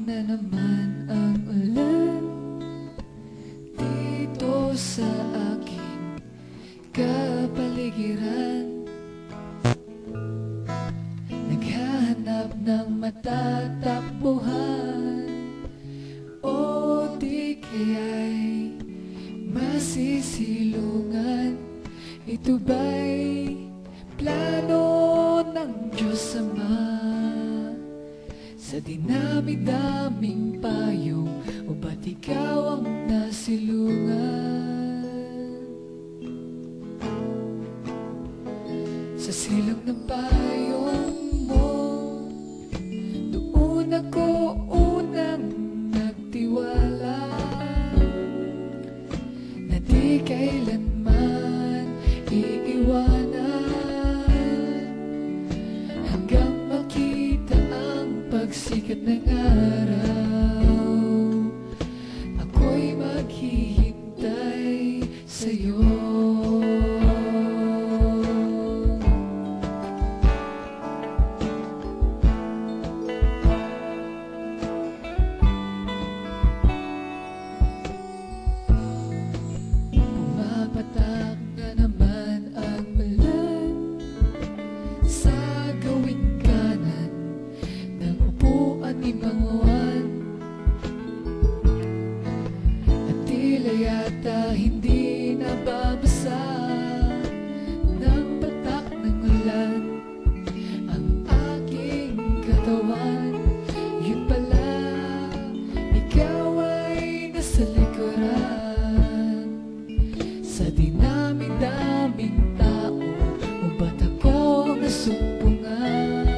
na naman ang ulan dito sa aking kapaligiran. Naghahanap ng matatakbuhan, o di kaya'y masisilungan. Ito ba'y plano ng Diyos Ama? Sa dinami-daming payong, o ba't ikaw ang nasilungan? Sa silong ng payong mo, doon ako unang nagtiwala na di kailanman iiwanan, hanggang makita ang pagsikat ng araw. Ako'y maghihintay sa'yo. Pumapatak na naman ang ulan sa gawing kanan ng upuan ni Panguan, at tila yata hindi nababasa ng patak ng ulan ang aking katawan. Yun pala, ikaw ay nasa likuran. Sa dinami-daming tao, o ba't ako nasumpungan?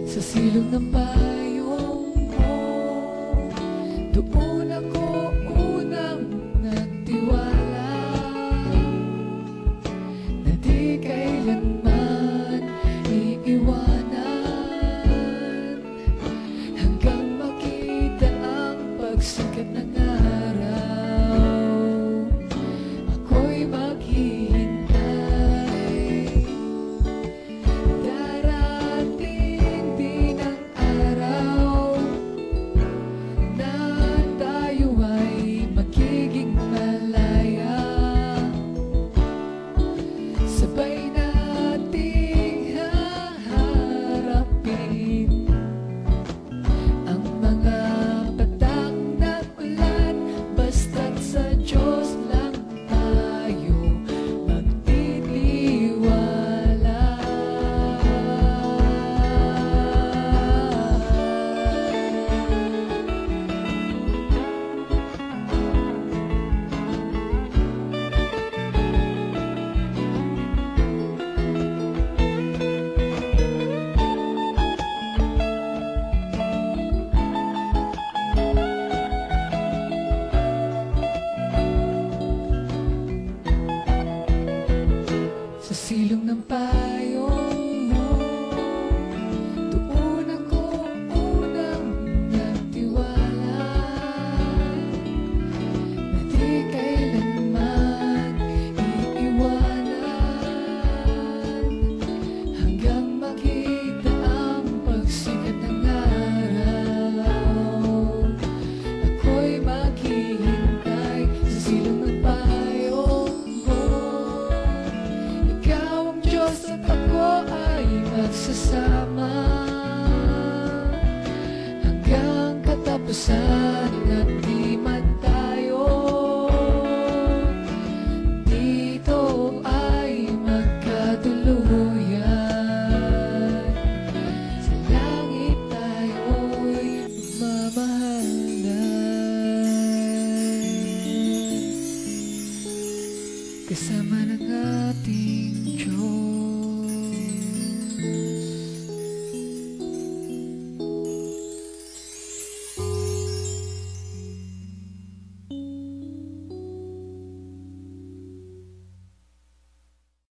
Sa silong ng payong mo, doon ako unang nagtiwala na di kailanman iiwanan, hanggang makita ang pagsikat ng araw. Ako'y maghihintay. Darating din ang araw na tayo ay magiging malaya. Sabay nating haharapin ang mga patak ng ulan, basta't sa Diyos lang tayo magtitiwala. Sa silong ng payong mo, doon ako unang nagtiwala na di kailanman iiwanan, hanggang makita ang pagsikat ng araw. Ako'y maghihintay sa silong ng payong mo. Ikaw ang Diyos at ako ay magsasama hanggang katapusan at di